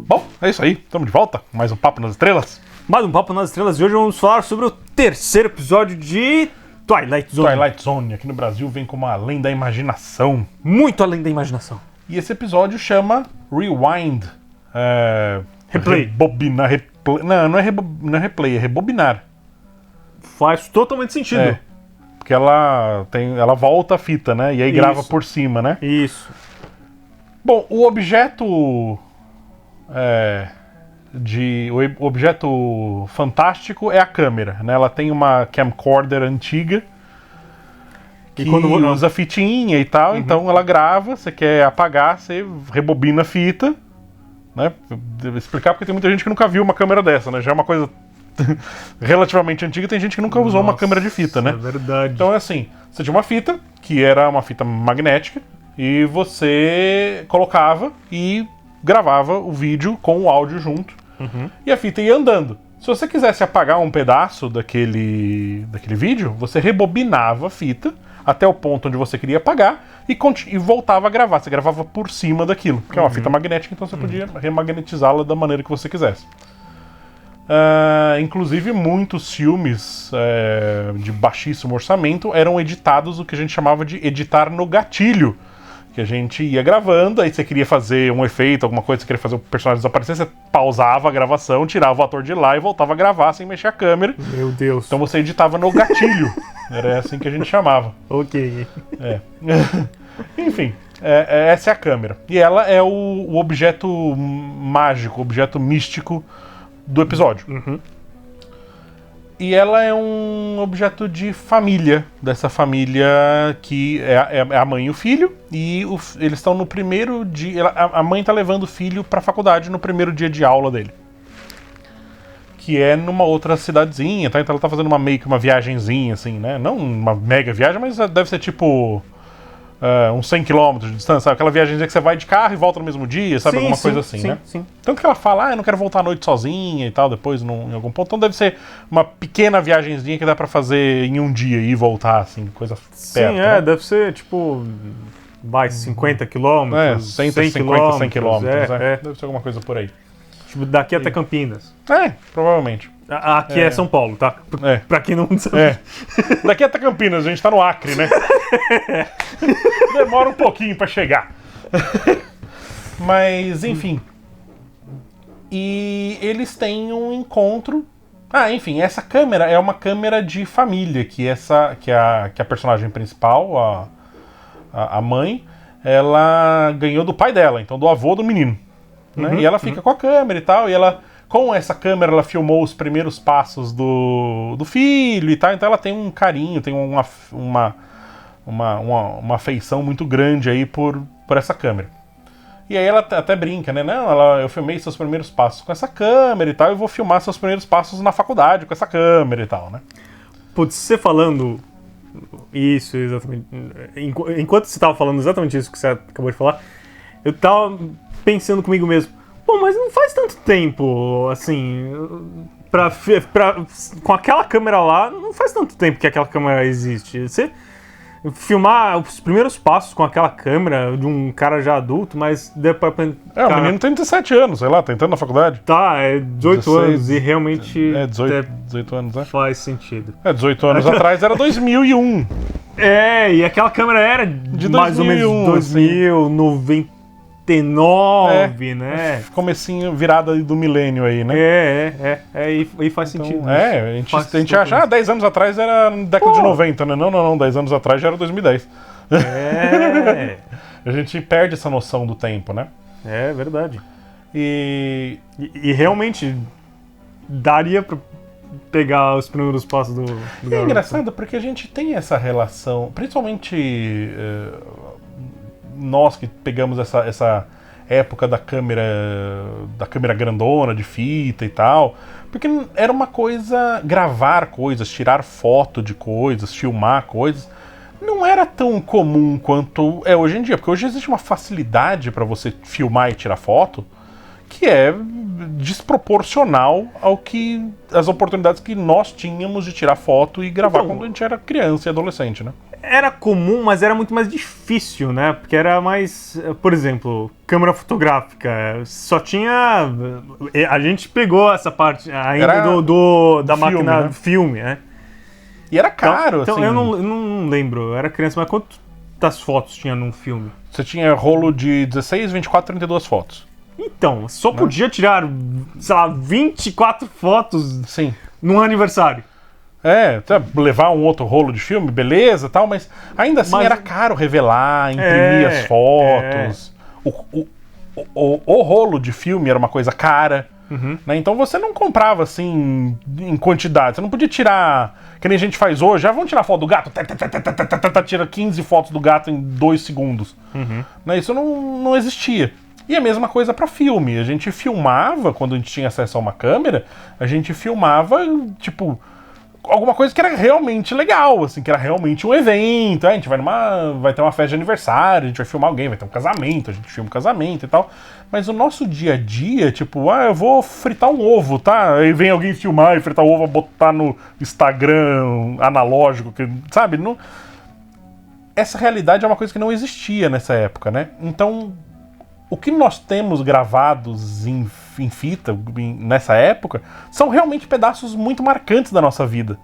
Bom, é isso aí. Estamos de volta. Mais um Papo nas Estrelas. Mais um Papo nas Estrelas e hoje vamos falar sobre o terceiro episódio de Twilight Zone. Twilight Zone, aqui no Brasil, vem como Além da Imaginação. Muito além da imaginação. E esse episódio chama Rewind. Replay. Rebobinar. Não é replay, é rebobinar. Faz totalmente sentido. É. Porque ela volta a fita, né? E aí grava por cima, né? Isso. Bom, o objeto... O objeto fantástico é a câmera, né? Ela tem uma camcorder antiga que usa fitinha e tal, então ela grava, você quer apagar, você rebobina a fita, né? Devo explicar porque tem muita gente que nunca viu uma câmera dessa, né? Já é uma coisa relativamente antiga, tem gente que nunca usou uma câmera de fita, né? É verdade. Então é assim, você tinha uma fita, que era uma fita magnética, e você colocava e gravava o vídeo com o áudio junto, e a fita ia andando. Se você quisesse apagar um pedaço daquele vídeo, você rebobinava a fita até o ponto onde você queria apagar e voltava a gravar. Você gravava por cima daquilo, porque é uma fita magnética, então você podia remagnetizá-la da maneira que você quisesse. Inclusive, muitos filmes de baixíssimo orçamento eram editados o que a gente chamava de editar no gatilho. Que a gente ia gravando, aí você queria fazer um efeito, alguma coisa, você queria fazer o personagem desaparecer, você pausava a gravação, tirava o ator de lá e voltava a gravar sem mexer a câmera. Meu Deus. Então você editava no gatilho. Era assim que a gente chamava. Ok. Enfim, essa é a câmera. E ela é o objeto mágico, o objeto místico do episódio. E ela é um objeto de família, dessa família que é a mãe e o filho, e eles estão no primeiro dia... A mãe está levando o filho para a faculdade no primeiro dia de aula dele. Que é numa outra cidadezinha, tá? Então ela tá fazendo meio que uma viagenzinha, assim, né? Não uma mega viagem, mas deve ser tipo... uns 100 km de distância, sabe? Aquela viagemzinha que você vai de carro e volta no mesmo dia, sabe? Alguma coisa assim, né? Sim. Tanto que ela fala, eu não quero voltar à noite sozinha e tal, depois em algum ponto. Então deve ser uma pequena viagenzinha que dá pra fazer em um dia e voltar, assim, coisa perto. Sim, né? deve ser tipo... 50 quilômetros, 150, 100 quilômetros, Deve ser alguma coisa por aí. Tipo, daqui até Campinas. Provavelmente. Aqui é São Paulo, tá? Pra quem não sabe. Daqui até Campinas, a gente tá no Acre, né? Demora um pouquinho pra chegar. Mas, enfim. E eles têm um encontro. Enfim, essa câmera é uma câmera de família, que a personagem principal, a mãe, ela ganhou do pai dela, então do avô do menino. Né? E ela fica com a câmera e tal, e ela, com essa câmera, ela filmou os primeiros passos do filho e tal, então ela tem um carinho, tem uma afeição muito grande aí por essa câmera. E aí ela até brinca, né? Não, eu filmei seus primeiros passos com essa câmera e tal, eu vou filmar seus primeiros passos na faculdade com essa câmera e tal, né? Putz, você falando isso, exatamente. Enquanto você tava falando exatamente isso que você acabou de falar, eu tava pensando comigo mesmo, pô, mas não faz tanto tempo, assim, com aquela câmera lá, não faz tanto tempo que aquela câmera existe. Você filmar os primeiros passos com aquela câmera de um cara já adulto, mas deu pra... O menino tem 17 anos, sei lá, tá entrando na faculdade. Tá, 18 16, anos e realmente... 18 anos, né? Faz sentido. 18 anos atrás era 2001. E aquela câmera era de mais 2001, ou menos 2099, né? Comecinho, virada do milênio aí, né? E faz sentido. A gente acha, 10 anos atrás era década de 90, né? Não, 10 anos atrás já era 2010. A gente perde essa noção do tempo, né? É verdade. E realmente daria pra pegar os primeiros passos do É engraçado porque a gente tem essa relação, principalmente nós que pegamos essa época da câmera grandona, de fita e tal, porque era uma coisa, gravar coisas, tirar foto de coisas, filmar coisas, não era tão comum quanto é hoje em dia, porque hoje existe uma facilidade para você filmar e tirar foto que é desproporcional ao que as oportunidades que nós tínhamos de tirar foto e gravar Então, quando a gente era criança e adolescente, né? Era comum, mas era muito mais difícil, né? Porque era mais, por exemplo, câmera fotográfica. Só tinha. A gente pegou essa parte ainda Era da do máquina filme, né? filme, né? E era caro, Então assim. eu não lembro, eu era criança, mas quantas fotos tinha num filme? Você tinha rolo de 16, 24, 32 fotos. Então, só podia tirar, sei lá, 24 fotos Sim. num aniversário. Levar um outro rolo de filme, beleza, tal, mas ainda assim Mas- era caro revelar, imprimir as fotos. O rolo de filme era uma coisa cara, né? Então você não comprava assim em quantidade. Você não podia tirar, que nem a gente faz hoje, vamos tirar foto do gato, tira 15 fotos do gato em 2 segundos. Né? Isso não existia. E a mesma coisa para filme. A gente filmava, quando a gente tinha acesso a uma câmera, a gente filmava, tipo, alguma coisa que era realmente legal, assim, que era realmente um evento. A gente vai ter uma festa de aniversário, a gente vai filmar alguém, vai ter um casamento, a gente filma um casamento e tal. Mas o nosso dia a dia, tipo, eu vou fritar um ovo, tá? Aí vem alguém filmar e fritar o ovo, botar no Instagram analógico, sabe? Não... Essa realidade é uma coisa que não existia nessa época, né? Então, o que nós temos gravados em fita nessa época são realmente pedaços muito marcantes da nossa vida.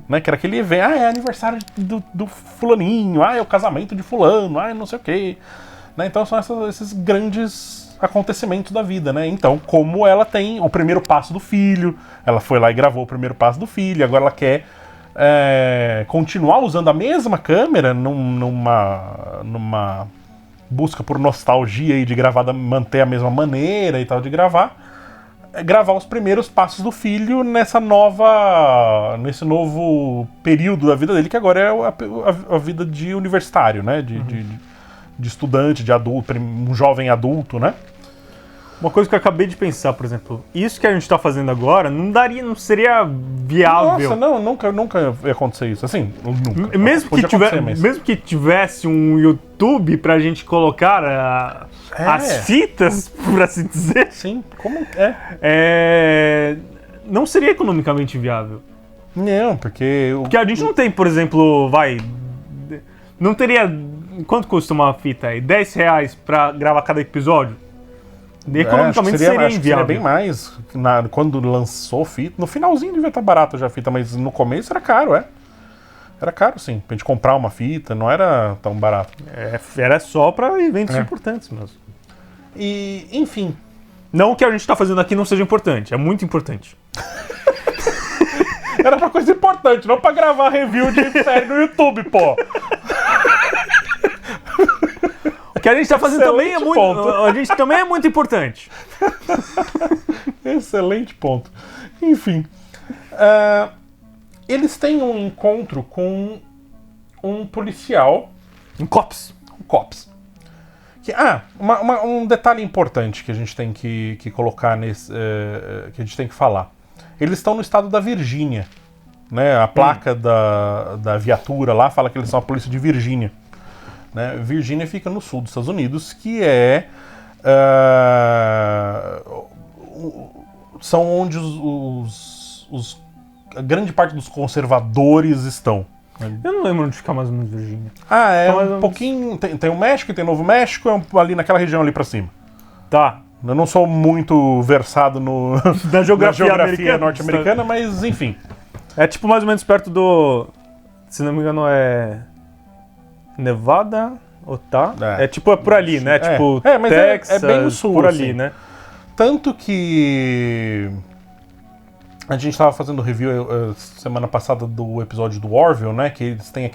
Né? Que era aquele evento, é aniversário do fulaninho, é o casamento de fulano, não sei o quê. Né? Então são esses grandes acontecimentos da vida, né? Então, como ela tem o primeiro passo do filho, ela foi lá e gravou o primeiro passo do filho, agora ela quer continuar usando a mesma câmera numa busca por nostalgia e de gravar, manter a mesma maneira e tal de gravar os primeiros passos do filho nesse novo período da vida dele, que agora é a vida de universitário, né? De estudante, de adulto, um jovem adulto, né? Uma coisa que eu acabei de pensar, por exemplo, isso que a gente tá fazendo agora não seria viável. Nossa, nunca ia acontecer isso. Assim, nunca. Mesmo que tivesse um YouTube pra gente colocar as fitas, por assim dizer. Sim, como é? Não seria economicamente viável. Não, porque Porque a gente não tem, por exemplo, não teria. Quanto custa uma fita aí? R$10 pra gravar cada episódio? Economicamente seria inviável. Seria bem mais. Quando lançou fita, no finalzinho devia estar barato já a fita, mas no começo era caro, Era caro, sim. Pra gente comprar uma fita, não era tão barato. Era só pra eventos importantes mesmo. E, enfim. Não que a gente tá fazendo aqui não seja importante, é muito importante. Era pra coisa importante, não pra gravar review de série no YouTube, pô. O que a gente tá fazendo também ponto. a gente também é muito importante. Excelente ponto. Enfim. Eles têm um encontro com um policial. Um cops. Um detalhe importante que a gente tem que colocar nesse. Que a gente tem que falar. Eles estão no estado da Virgínia. Né? A placa da viatura lá fala que eles são a polícia de Virgínia. Né? Virgínia fica no sul dos Estados Unidos, que são onde a grande parte dos conservadores estão. Eu não lembro onde fica mais ou menos Virgínia. Um pouquinho. Tem o México, tem Novo México, ali naquela região ali pra cima. Tá. Eu não sou muito versado na geografia norte-americana, mas enfim. É tipo mais ou menos perto do. Se não me engano, é. Nevada, Utah. É tipo por ali, né? Tipo mas Texas, é bem no sul, por ali, assim. né? Tanto que a gente estava fazendo review semana passada do episódio do Orville, né? Que eles têm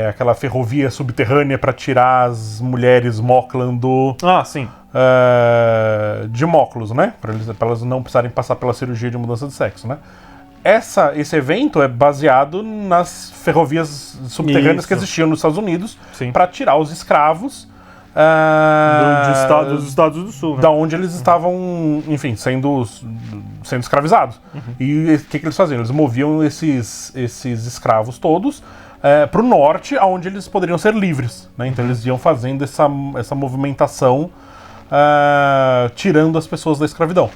aquela ferrovia subterrânea para tirar as mulheres Moclan sim. De Moclos, né? Para elas não precisarem passar pela cirurgia de mudança de sexo, né? Esse evento é baseado nas ferrovias subterrâneas que existiam nos Estados Unidos para tirar os escravos dos Estados do Sul, né? Da onde eles estavam, enfim, sendo escravizados. E o que eles faziam? Eles moviam esses escravos todos para o norte, onde eles poderiam ser livres. Né? Então eles iam fazendo essa movimentação tirando as pessoas da escravidão.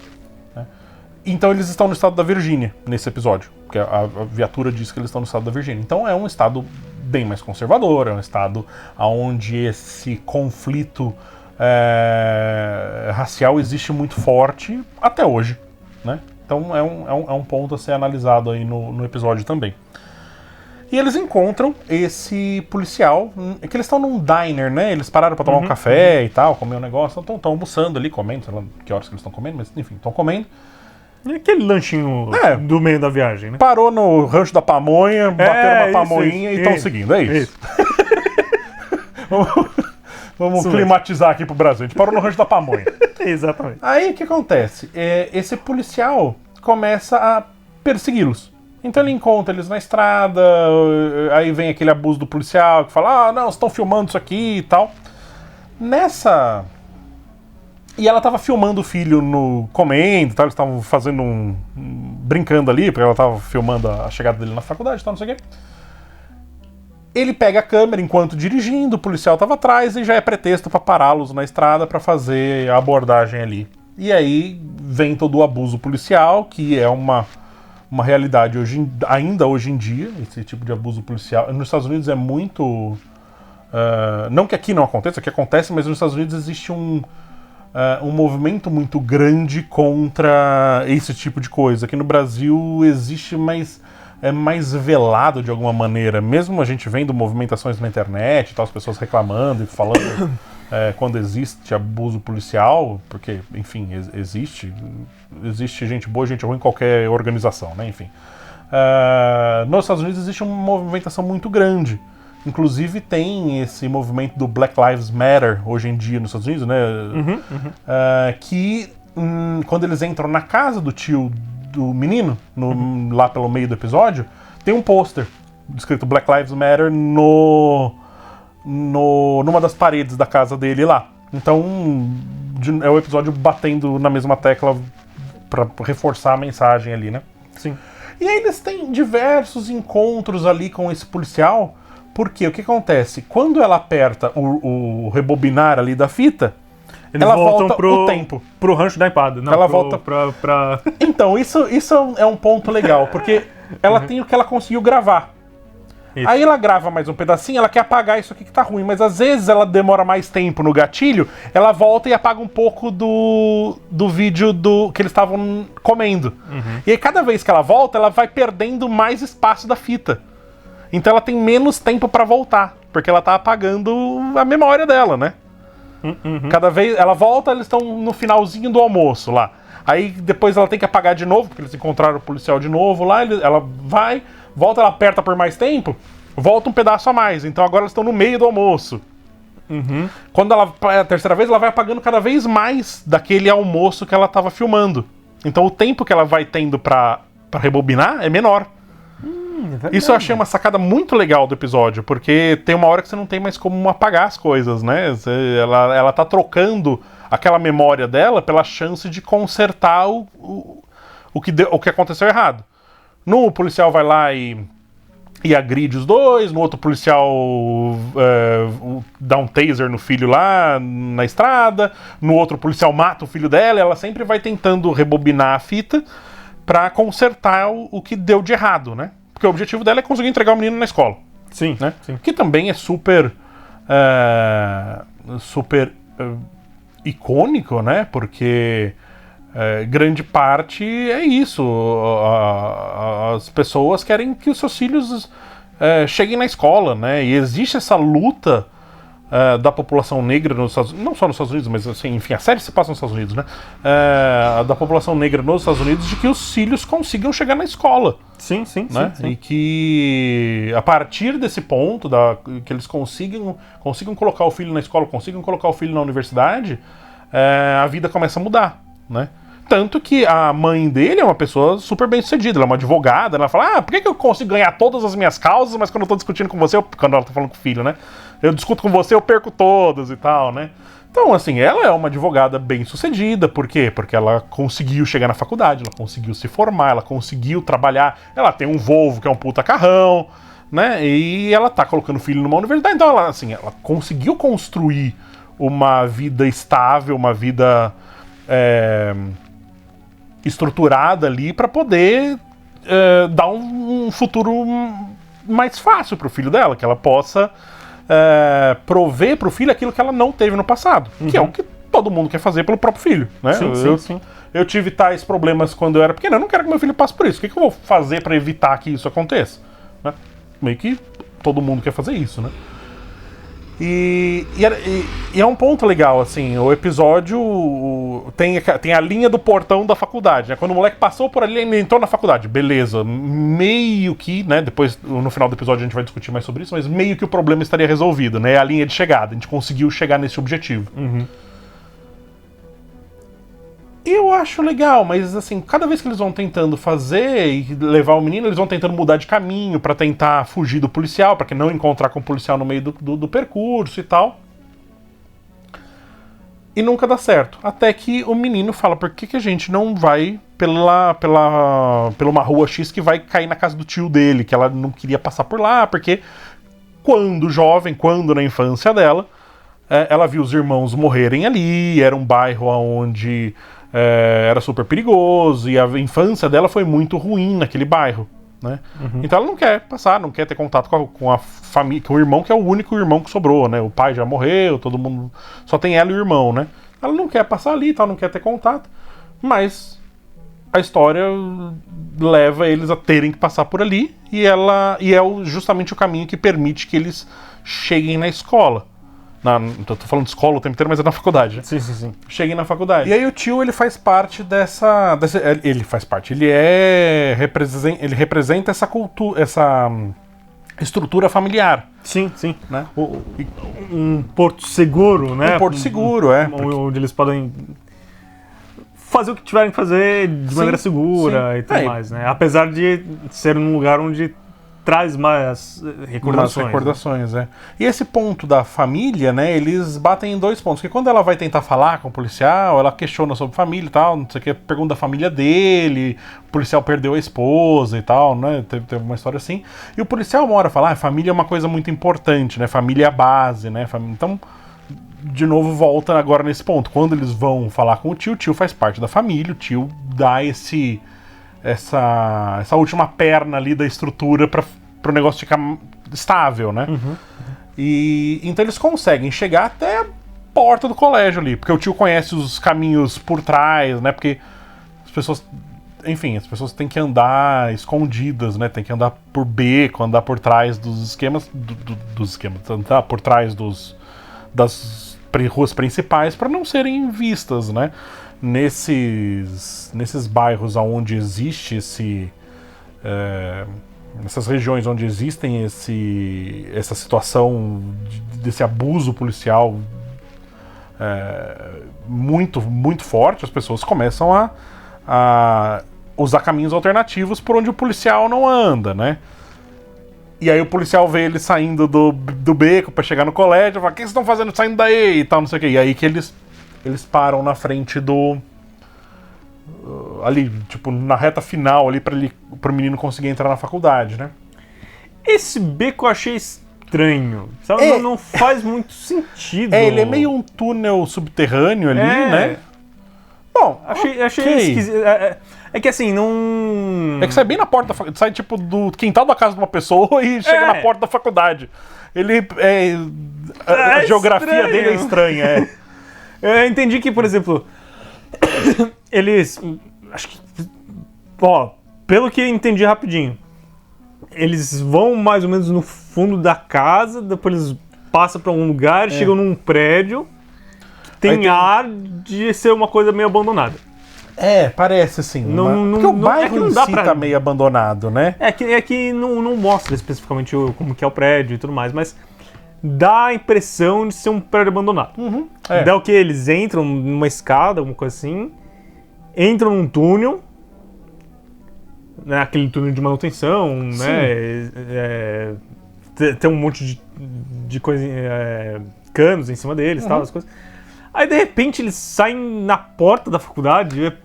Né? Então eles estão no estado da Virgínia nesse episódio, porque a viatura diz que eles estão no estado da Virgínia. Então é um estado bem mais conservador, é um estado onde esse conflito racial existe muito forte até hoje, né? Então é um ponto a ser analisado aí no episódio também. E eles encontram esse policial, que eles estão num diner, né? Eles pararam pra tomar um café e tal, comer um negócio, estão almoçando ali, comendo, sei lá que horas que eles estão comendo, mas enfim, estão comendo. E aquele lanchinho do meio da viagem, né? Parou no rancho da pamonha, bateram uma pamonhinha e estão seguindo, é isso. Vamos climatizar aqui pro Brasil. A gente parou no rancho da pamonha. Exatamente. Aí o que acontece? Esse policial começa a persegui-los. Então ele encontra eles na estrada, aí vem aquele abuso do policial que fala, não, vocês estão filmando isso aqui e tal. E ela tava filmando o filho comendo, tá? Eles estavam fazendo brincando ali, porque ela tava filmando a chegada dele na faculdade e tal, não sei o quê. Ele pega a câmera enquanto dirigindo, o policial tava atrás e já é pretexto pra pará-los na estrada pra fazer a abordagem ali. E aí vem todo o abuso policial, que é uma realidade ainda hoje em dia, esse tipo de abuso policial. Nos Estados Unidos é muito... não que aqui não aconteça, aqui acontece, mas nos Estados Unidos existe um movimento muito grande contra esse tipo de coisa. Aqui no Brasil existe, mas é mais velado de alguma maneira. Mesmo a gente vendo movimentações na internet, tal, as pessoas reclamando e falando quando existe abuso policial, porque, enfim, existe gente boa e gente ruim em qualquer organização, né? Enfim. Nos Estados Unidos existe uma movimentação muito grande. Inclusive tem esse movimento do Black Lives Matter hoje em dia nos Estados Unidos, né? Que quando eles entram na casa do tio do menino, lá pelo meio do episódio, tem um pôster escrito Black Lives Matter numa das paredes da casa dele lá. Então é o episódio batendo na mesma tecla pra reforçar a mensagem ali, né? Sim. E aí eles têm diversos encontros ali com esse policial, porque o que acontece? Quando ela aperta o rebobinar ali da fita, ela volta o tempo. Pro rancho da empada. Não, ela volta pra... Então, isso é um ponto legal, porque ela tem o que ela conseguiu gravar. Isso. Aí ela grava mais um pedacinho, ela quer apagar isso aqui que tá ruim, mas às vezes ela demora mais tempo no gatilho, ela volta e apaga um pouco do vídeo que eles estavam comendo. E aí cada vez que ela volta, ela vai perdendo mais espaço da fita. Então ela tem menos tempo pra voltar, porque ela tá apagando a memória dela, né? Cada vez ela volta, eles estão no finalzinho do almoço lá. Aí depois ela tem que apagar de novo, porque eles encontraram o policial de novo lá. Ela vai, volta, ela aperta por mais tempo, volta um pedaço a mais. Então agora eles estão no meio do almoço. Quando a terceira vez, ela vai apagando cada vez mais daquele almoço que ela estava filmando. Então o tempo que ela vai tendo pra rebobinar é menor. Isso eu achei uma sacada muito legal do episódio, porque tem uma hora que você não tem mais como apagar as coisas, né? Ela tá trocando aquela memória dela pela chance de consertar o que aconteceu errado. O policial vai lá e agride os dois, no outro policial dá um taser no filho lá na estrada, no outro policial mata o filho dela, ela sempre vai tentando rebobinar a fita pra consertar o que deu de errado, né? Porque o objetivo dela é conseguir entregar o menino na escola. Sim, né? Sim. Que também é super icônico, né? Porque grande parte é isso. As pessoas querem que os seus filhos cheguem na escola, né? E existe essa luta da população negra nos Estados Unidos, não só nos Estados Unidos, mas assim, enfim, a série se passa nos Estados Unidos, né? Da população negra nos Estados Unidos, de que os filhos consigam chegar na escola. Sim. E que a partir desse ponto, que eles consigam colocar o filho na escola, consigam colocar o filho na universidade, a vida começa a mudar, né? Tanto que a mãe dele é uma pessoa super bem sucedida, ela é uma advogada, ela fala, por que eu consigo ganhar todas as minhas causas, mas quando eu tô discutindo com você, quando ela tá falando com o filho, né? Eu discuto com você, eu perco todas e tal, né? Então, assim, ela é uma advogada bem sucedida, por quê? Porque ela conseguiu chegar na faculdade, ela conseguiu se formar, ela conseguiu trabalhar, ela tem um Volvo que é um puta carrão, né? E ela tá colocando o filho numa universidade, então ela conseguiu construir uma vida estável, uma vida estruturada ali para poder dar um futuro mais fácil pro filho dela, que ela possa prover pro filho aquilo que ela não teve no passado, que é o que todo mundo quer fazer pelo próprio filho, né? Sim. Eu tive tais problemas quando eu era pequeno, eu não quero que meu filho passe por isso. O que eu vou fazer para evitar que isso aconteça? Né? Meio que todo mundo quer fazer isso, né? E é um ponto legal, assim, o episódio tem a linha do portão da faculdade, né? Quando o moleque passou por ali, ele entrou na faculdade, beleza, meio que, né, depois, no final do episódio a gente vai discutir mais sobre isso, mas meio que o problema estaria resolvido, né? É a linha de chegada, a gente conseguiu chegar nesse objetivo. Eu acho legal, mas assim, cada vez que eles vão tentando fazer e levar o menino, eles vão tentando mudar de caminho pra tentar fugir do policial, pra que não encontrar com o policial no meio do percurso e tal. E nunca dá certo. Até que o menino fala, por que a gente não vai pela uma rua X que vai cair na casa do tio dele, que ela não queria passar por lá, porque quando jovem, quando na infância dela, ela viu os irmãos morrerem ali, era um bairro onde era super perigoso, e a infância dela foi muito ruim naquele bairro, né? Então ela não quer passar, não quer ter contato com a família, com o irmão, que é o único irmão que sobrou, né? O pai já morreu, todo mundo... Só tem ela e o irmão, né? Ela não quer passar ali, tal, não quer ter contato, mas a história leva eles a terem que passar por ali, e justamente o caminho que permite que eles cheguem na escola. Tô falando de escola o tempo inteiro, mas é na faculdade, né? Sim. Cheguei na faculdade. E aí o tio, ele faz parte ele representa essa cultura, essa estrutura familiar. Sim. Né? Um porto seguro, né? Um porto seguro, onde eles podem fazer o que tiverem que fazer de maneira segura e tudo mais, né? Apesar de ser um lugar onde traz mais recordações. Né? E esse ponto da família, né, eles batem em dois pontos. Que quando ela vai tentar falar com o policial, ela questiona sobre família e tal, não sei o que, pergunta da família dele, o policial perdeu a esposa e tal, né, teve uma história assim. E o policial uma hora fala, família é uma coisa muito importante, né, família é a base, né, então, de novo, volta agora nesse ponto. Quando eles vão falar com o tio faz parte da família, o tio dá essa última perna ali da estrutura para o negócio ficar estável, né? E então eles conseguem chegar até a porta do colégio ali, porque o tio conhece os caminhos por trás, né? Porque as pessoas têm que andar escondidas, né? Tem que andar por beco, andar por trás dos esquemas, andar por trás das ruas principais para não serem vistas, né? Nesses bairros onde existe nessas regiões onde existem essa situação desse abuso policial muito, muito forte, as pessoas começam a usar caminhos alternativos por onde o policial não anda, né? E aí o policial vê ele saindo do beco para chegar no colégio e fala, o que vocês estão fazendo saindo daí? E tal, não sei o quê. E aí que eles param na frente ali, tipo, na reta final ali pro menino conseguir entrar na faculdade, né? Esse beco eu achei estranho, sabe? Não faz muito sentido. Ele é meio um túnel subterrâneo ali, né? Bom, achei esquisito. É que assim, não... É que sai bem na porta da faculdade, sai tipo do quintal da casa de uma pessoa e chega na porta da faculdade. Ele a geografia dele é estranha, Eu entendi que, por exemplo, eles... Acho que... pelo que eu entendi rapidinho, eles vão mais ou menos no fundo da casa, depois eles passam pra algum lugar e chegam num prédio que tem ar de ser uma coisa meio abandonada. Parece assim. Porque o bairro em si tá meio abandonado, né? É que não mostra especificamente como que é o prédio e tudo mais, mas dá a impressão de ser um prédio abandonado. Dá o que? Eles entram numa escada, alguma coisa assim, entram num túnel, né, aquele túnel de manutenção, né? Tem um monte de coisa, canos em cima deles, tal, as coisas. Aí, de repente, eles saem na porta da faculdade.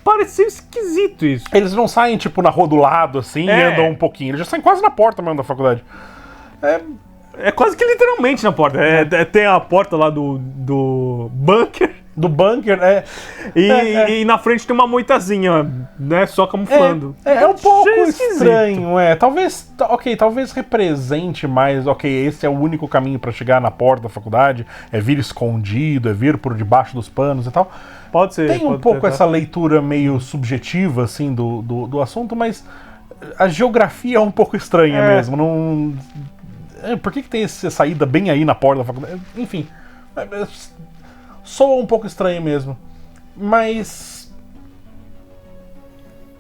Pareceu esquisito isso. Eles não saem, tipo, na rua do lado, assim, e andam um pouquinho. Eles já saem quase na porta mesmo da faculdade. É quase que literalmente na porta. Tem a porta lá do bunker. Do bunker, E na frente tem uma moitazinha, né? Só camuflando. É um pouco estranho, Talvez represente mais, esse é o único caminho pra chegar na porta da faculdade, é vir escondido, é vir por debaixo dos panos e tal. Pode ser. Tem um pouco essa leitura meio subjetiva, assim, do assunto, mas a geografia é um pouco estranha mesmo. Não... Por que tem essa saída bem aí na porta da faculdade? Enfim, soa um pouco estranho mesmo. Mas...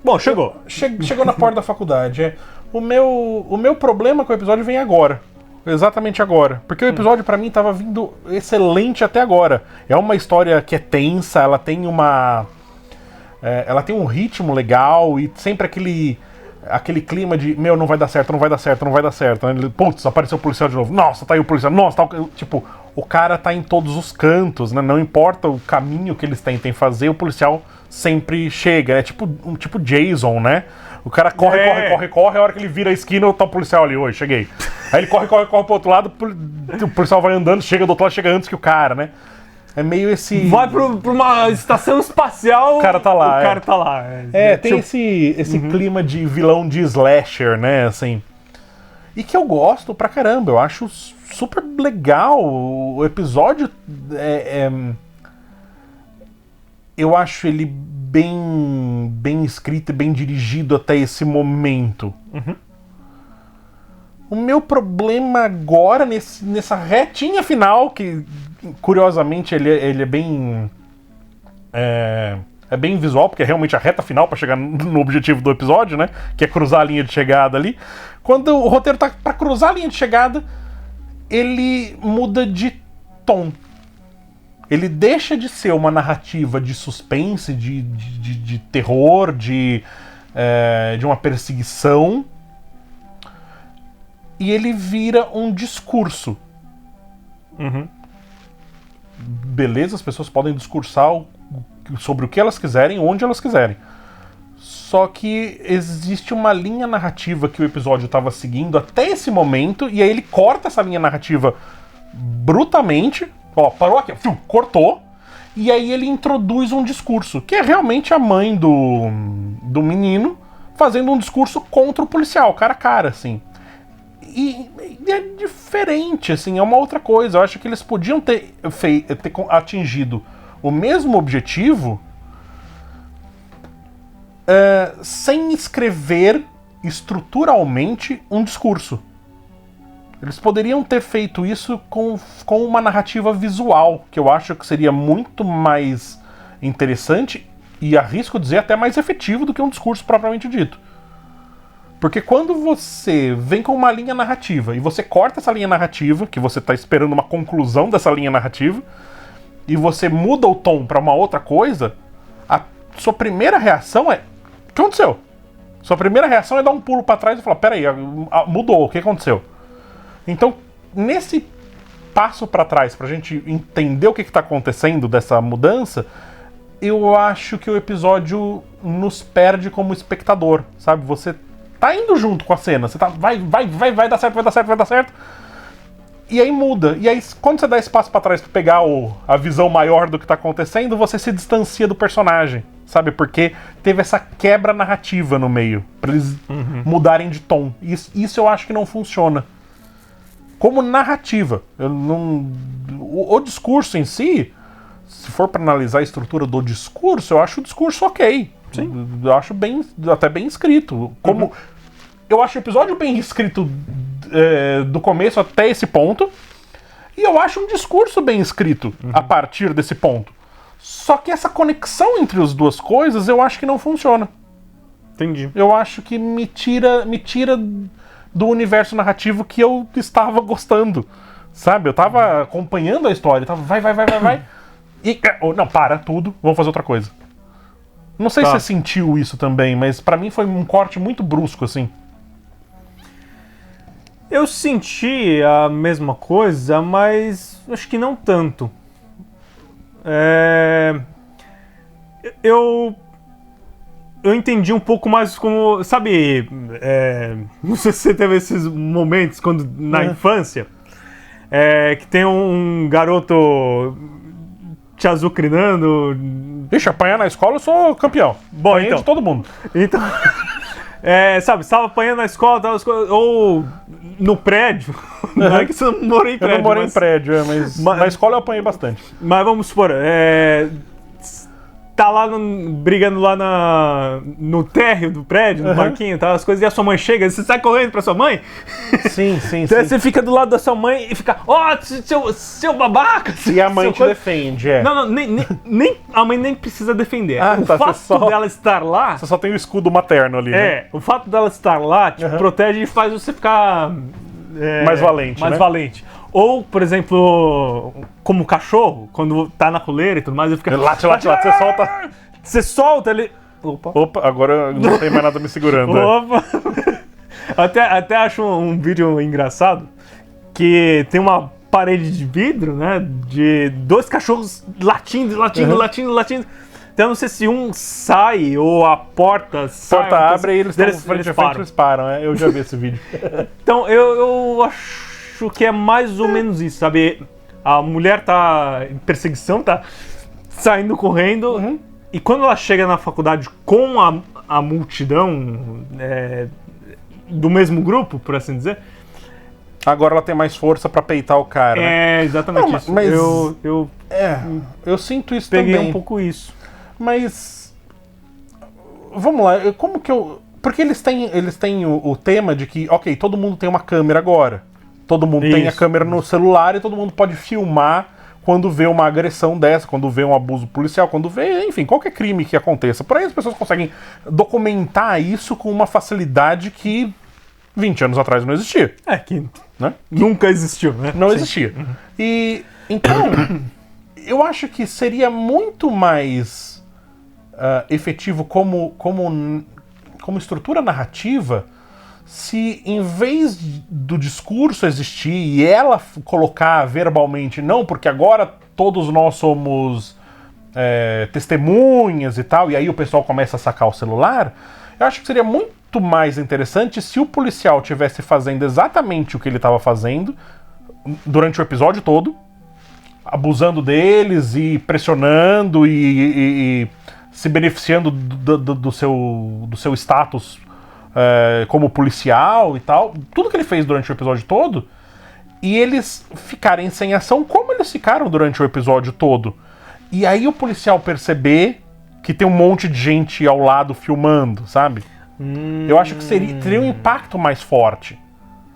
Bom, chegou. Chegou na porta da faculdade. O meu problema com o episódio vem agora. Exatamente agora. Porque o episódio pra mim tava vindo excelente até agora. É uma história que é tensa, ela tem um ritmo legal e sempre aquele clima de, não vai dar certo, não vai dar certo, não vai dar certo. Putz, apareceu o policial de novo. Nossa, tá aí o policial. Nossa, tá o... Tipo, o cara tá em todos os cantos, né? Não importa o caminho que eles tentem fazer, o policial sempre chega. É tipo Jason, né? O cara corre, a hora que ele vira a esquina, tá o policial ali, oi, cheguei. Aí ele corre pro outro lado, o policial vai andando, chega do outro lado, chega antes que o cara, né? É meio esse... Vai pra uma estação espacial... O cara tá lá. O cara tá lá. Tem esse clima de vilão de slasher, né, assim. E que eu gosto pra caramba, eu acho super legal. O episódio eu acho ele bem escrito e bem dirigido até esse momento. O meu problema agora, nessa retinha final, que curiosamente ele é bem... É bem visual, porque é realmente a reta final pra chegar no objetivo do episódio, né? Que é cruzar a linha de chegada ali. Quando o roteiro tá pra cruzar a linha de chegada, ele muda de tom. Ele deixa de ser uma narrativa de suspense, de terror, de uma perseguição, e ele vira um discurso. Beleza, as pessoas podem discursar sobre o que elas quiserem, onde elas quiserem. Só que existe uma linha narrativa que o episódio estava seguindo até esse momento, e aí ele corta essa linha narrativa brutalmente. Parou aqui, cortou, e aí ele introduz um discurso, que é realmente a mãe do menino fazendo um discurso contra o policial, cara a cara, assim. E é diferente, assim, é uma outra coisa. Eu acho que eles podiam ter atingido o mesmo objetivo sem escrever estruturalmente um discurso. Eles poderiam ter feito isso com uma narrativa visual, que eu acho que seria muito mais interessante e, arrisco dizer, até mais efetivo do que um discurso propriamente dito. Porque quando você vem com uma linha narrativa e você corta essa linha narrativa, que você está esperando uma conclusão dessa linha narrativa, e você muda o tom para uma outra coisa, a sua primeira reação é: o que aconteceu? Sua primeira reação é dar um pulo para trás e falar: peraí, mudou, o que aconteceu? Então, nesse passo para trás, pra gente entender o que está acontecendo dessa mudança, eu acho que o episódio nos perde como espectador, sabe? Você tá indo junto com a cena, você tá, vai dar certo, vai dar certo. E aí muda. E aí, quando você dá esse passo pra trás pra pegar a visão maior do que tá acontecendo, você se distancia do personagem, sabe? Porque teve essa quebra narrativa no meio, pra eles mudarem de tom. Isso eu acho que não funciona. Como narrativa. O discurso em si, se for pra analisar a estrutura do discurso, eu acho o discurso ok. Sim. Eu acho até bem escrito. Como eu acho o episódio bem escrito do começo até esse ponto, e eu acho um discurso bem escrito a partir desse ponto. Só que essa conexão entre as duas coisas eu acho que não funciona. Entendi. Eu acho que me tira do universo narrativo que eu estava gostando. Sabe? Eu tava acompanhando a história, tava vai. E não, para tudo, vamos fazer outra coisa. Não sei se você sentiu isso também, mas pra mim foi um corte muito brusco, assim. Eu senti a mesma coisa, mas acho que não tanto. Eu entendi um pouco mais como... Sabe, não sei se você teve esses momentos quando na infância, que tem um garoto te azucrinando. Ixi, apanhar na escola eu sou campeão. Bom, Apanhei então. de todo mundo. Então, sabe, você tava apanhando na escola, ou no prédio. Não é que você não morou em prédio. Eu não morei mas, em prédio, mas na escola eu apanhei bastante. Mas vamos supor, tá lá brigando lá no térreo do prédio, no banquinho, tá, as coisas, e a sua mãe chega, você sai correndo pra sua mãe? Sim, sim, Então sim. você fica do lado da sua mãe e fica, seu babaca! E a mãe seu te defende, Não, nem a mãe nem precisa defender. O tá, fato dela estar lá... Você só tem o escudo materno ali, né? O fato dela estar lá te protege e faz você ficar... mais valente, mais né? valente. Ou, por exemplo, como cachorro, quando tá na coleira e tudo mais, ele fica... Late, você solta... Você solta ele... Opa, agora não tem mais nada me segurando. Opa! até acho um vídeo engraçado, que tem uma parede de vidro, né, de 2 cachorros latindo. Então eu não sei se um sai ou a porta sai. A porta abre e eles estão frente a frente, eles param. Eu já vi esse vídeo. Então eu acho que é mais ou menos isso, sabe? A mulher tá em perseguição, tá saindo correndo, e quando ela chega na faculdade com a multidão do mesmo grupo, por assim dizer... Agora ela tem mais força pra peitar o cara, né? Exatamente isso. Mas Eu sinto isso peguei também. um pouco isso. Mas... Vamos lá, como que eu... Porque eles têm o tema de que, ok, todo mundo tem uma câmera agora. Todo mundo tem a câmera no celular e todo mundo pode filmar quando vê uma agressão dessa, quando vê um abuso policial, quando vê, enfim, qualquer crime que aconteça. Por aí as pessoas conseguem documentar isso com uma facilidade que 20 anos atrás não existia. Que Né? nunca existiu, né? Não existia. E então, eu acho que seria muito mais efetivo como estrutura narrativa se, em vez do discurso existir e ela colocar verbalmente, não, porque agora todos nós somos testemunhas e tal, e aí o pessoal começa a sacar o celular, eu acho que seria muito mais interessante se o policial estivesse fazendo exatamente o que ele estava fazendo durante o episódio todo, abusando deles e pressionando e se beneficiando do seu status como policial e tal, tudo que ele fez durante o episódio todo, e eles ficarem sem ação como eles ficaram durante o episódio todo. E aí o policial perceber que tem um monte de gente ao lado filmando, sabe? Eu acho que teria um impacto mais forte.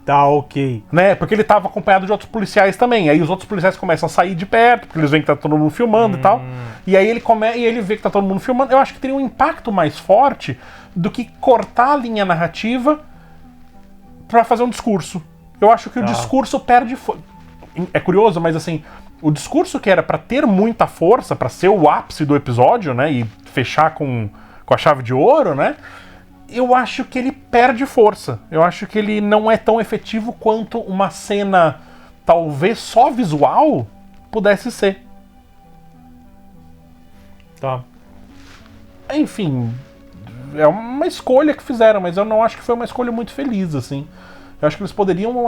Tá, ok. Né? Porque ele estava acompanhado de outros policiais também. Aí os outros policiais começam a sair de perto, porque eles veem que tá todo mundo filmando e tal. E aí ele vê que tá todo mundo filmando. Eu acho que teria um impacto mais forte do que cortar a linha narrativa pra fazer um discurso. Eu acho que o discurso perde... É curioso, mas assim, o discurso que era pra ter muita força, pra ser o ápice do episódio, né? E fechar com a chave de ouro, né? Eu acho que ele perde força. Eu acho que ele não é tão efetivo quanto uma cena, talvez só visual, pudesse ser. Tá. Enfim, é uma escolha que fizeram, mas eu não acho que foi uma escolha muito feliz, assim. Eu acho que eles poderiam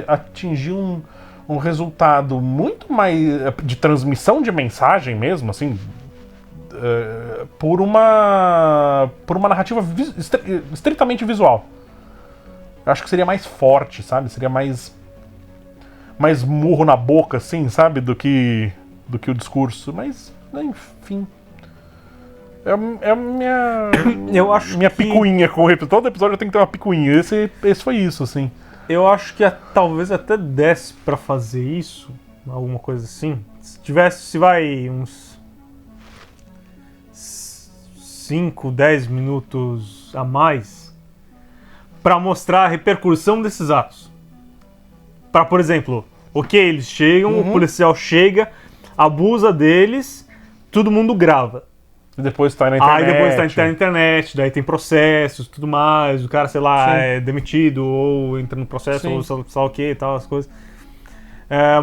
atingir um resultado muito mais de transmissão de mensagem mesmo, assim, por uma narrativa estritamente visual. Eu acho que seria mais forte, sabe? Seria mais murro na boca, assim, sabe? Do que o discurso. Mas, enfim... É a minha... Eu acho minha que... picuinha com o episódio. Todo episódio tem que ter uma picuinha. Esse foi isso, assim. Eu acho que talvez até desse pra fazer isso, alguma coisa assim. Se vai uns 5, 10 minutos a mais pra mostrar a repercussão desses atos. Pra, por exemplo, eles chegam, o policial chega, abusa deles, todo mundo grava. E depois tá na internet. Aí depois tá na internet, daí tem processos, tudo mais, o cara, sei lá, Sim. é demitido, ou entra no processo, Sim. ou sei lá o que e tal, as coisas.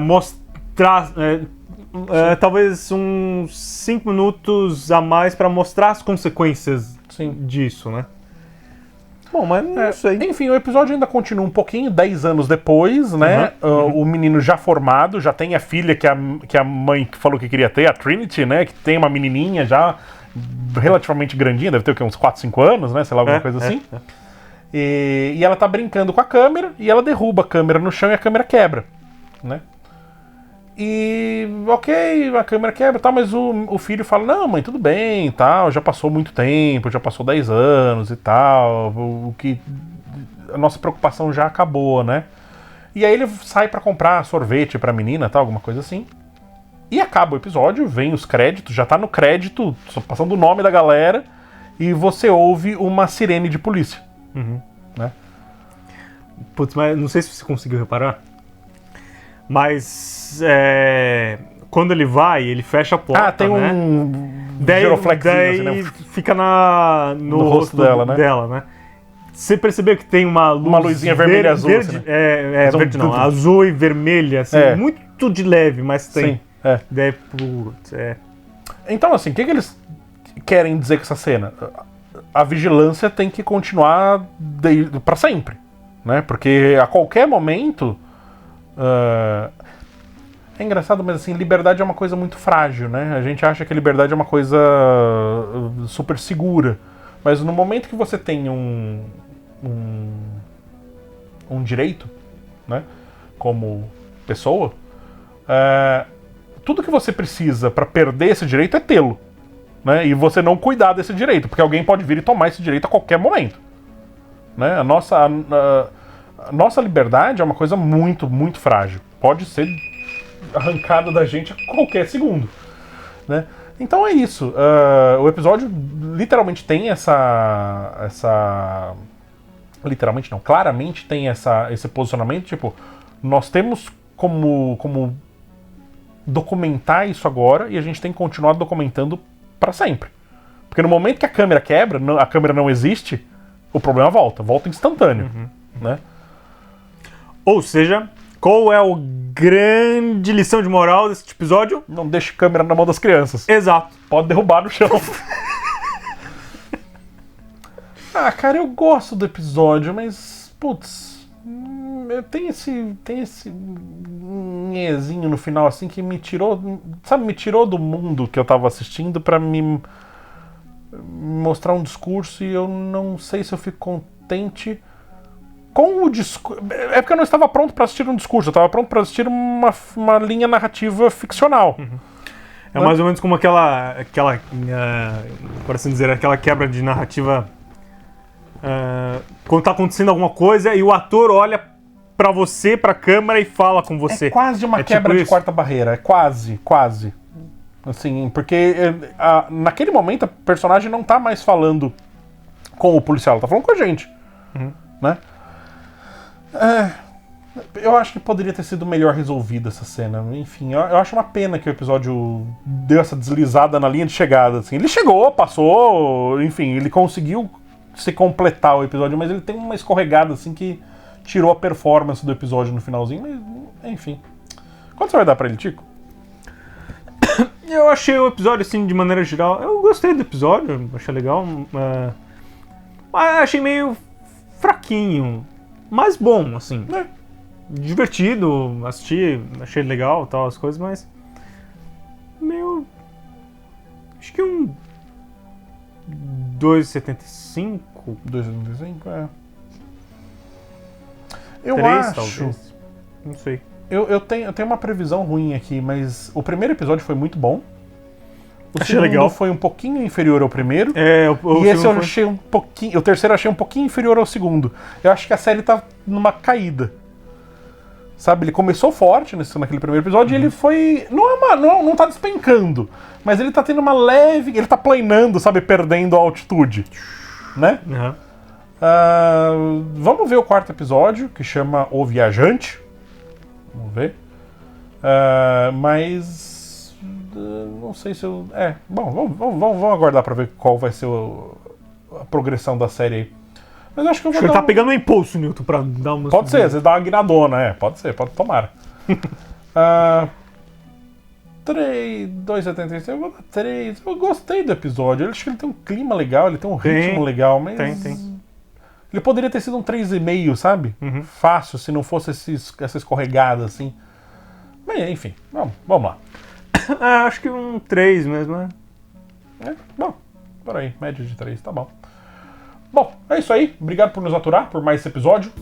Mostrar, talvez uns 5 minutos a mais pra mostrar as consequências Sim. disso, né? Bom, mas não sei. Enfim, o episódio ainda continua um pouquinho, 10 anos depois, né? O menino já formado, já tem a filha que a mãe falou que queria ter, a Trinity, né? Que tem uma menininha já relativamente grandinha, deve ter o quê? Uns 4, 5 anos, né? Sei lá, alguma coisa assim. E ela tá brincando com a câmera e ela derruba a câmera no chão e a câmera quebra, né? E, ok, a câmera quebra e tal, mas o filho fala, não, mãe, tudo bem, tal, já passou muito tempo, já passou 10 anos e tal, a nossa preocupação já acabou, né? E aí ele sai pra comprar sorvete pra menina, tal, alguma coisa assim. E acaba o episódio, vem os créditos, já tá no crédito, só passando o nome da galera, e você ouve uma sirene de polícia, né? Putz, mas não sei se você conseguiu reparar, mas quando ele vai, ele fecha a porta, tem né? um giroflexinho, assim, né? Fica no rosto dela, né? Você percebeu que tem uma luzinha vermelha e azul, verde, assim, né? verde não, azul e vermelha, assim, muito de leve, mas tem. Sim, Daí, putz, Então, assim, o que eles querem dizer com essa cena? A vigilância tem que continuar pra sempre, né? Porque a qualquer momento... É engraçado, mas assim, liberdade é uma coisa muito frágil, né? A gente acha que a liberdade é uma coisa super segura. Mas no momento que você tem um direito, né? Como pessoa, tudo que você precisa pra perder esse direito é tê-lo, né? E você não cuidar desse direito, porque alguém pode vir e tomar esse direito a qualquer momento, né? A nossa liberdade é uma coisa muito, muito frágil. Pode ser arrancada da gente a qualquer segundo, né? Então é isso. O episódio literalmente tem literalmente não, claramente tem esse posicionamento, tipo, nós temos como documentar isso agora e a gente tem que continuar documentando para sempre. Porque no momento que a câmera quebra, a câmera não existe, o problema volta instantâneo, né? Ou seja, qual é a grande lição de moral desse episódio? Não deixe câmera na mão das crianças. Exato. Pode derrubar no chão. Cara, eu gosto do episódio, mas, putz, tem esse nhezinho no final, assim, que me tirou do mundo que eu tava assistindo pra me mostrar um discurso e eu não sei se eu fico contente com o discurso. É porque eu não estava pronto pra assistir um discurso, eu estava pronto pra assistir uma linha narrativa ficcional. É mais ou menos como aquela por assim dizer, aquela quebra de narrativa quando tá acontecendo alguma coisa e o ator olha pra você, pra câmera e fala com você. É quase uma quebra de quarta barreira, é quase. Assim, porque naquele momento a personagem não tá mais falando com o policial, ela tá falando com a gente, né? Eu acho que poderia ter sido melhor resolvida essa cena. Enfim, eu acho uma pena que o episódio deu essa deslizada na linha de chegada. Assim. Ele chegou, passou, enfim, ele conseguiu se completar o episódio, mas ele tem uma escorregada assim que tirou a performance do episódio no finalzinho. Mas, enfim. Quanto você vai dar pra ele, Tico? Eu achei o episódio, assim, de maneira geral... Eu gostei do episódio, achei legal. Mas achei meio fraquinho. Mas bom, assim. Divertido, assisti, achei legal tal, as coisas, mas... meio... acho que um... 2,75? 2,75, Eu 3, acho... talvez. Não sei. Eu tenho uma previsão ruim aqui, mas o primeiro episódio foi muito bom. O achei segundo legal. foi um pouquinho inferior ao primeiro. O e esse eu achei um pouquinho... O terceiro eu achei um pouquinho inferior ao segundo. Eu acho que a série tá numa caída. Sabe, ele começou forte naquele primeiro episódio e ele foi... Não tá despencando, mas ele tá tendo uma leve... Ele tá planando, sabe, perdendo a altitude, né? Vamos ver o quarto episódio, que chama O Viajante. Vamos ver. Mas... não sei se eu... bom, vamos aguardar pra ver qual vai ser a progressão da série aí. Mas eu acho que eu vou ele tá pegando um impulso, Newton, pra dar uma... Pode ser, você dá uma guinadona, pode ser, pode tomar. 2,76, eu vou dar 3. Eu gostei do episódio, eu acho que ele tem um clima legal, ele tem um ritmo legal, mas... Tem. Ele poderia ter sido um 3,5, sabe? Fácil, se não fosse essa escorregada, assim. Mas, enfim, vamos lá. Acho que um 3 mesmo, né? Bom, por aí, média de 3, tá bom. Bom, é isso aí. Obrigado por nos aturar por mais esse episódio.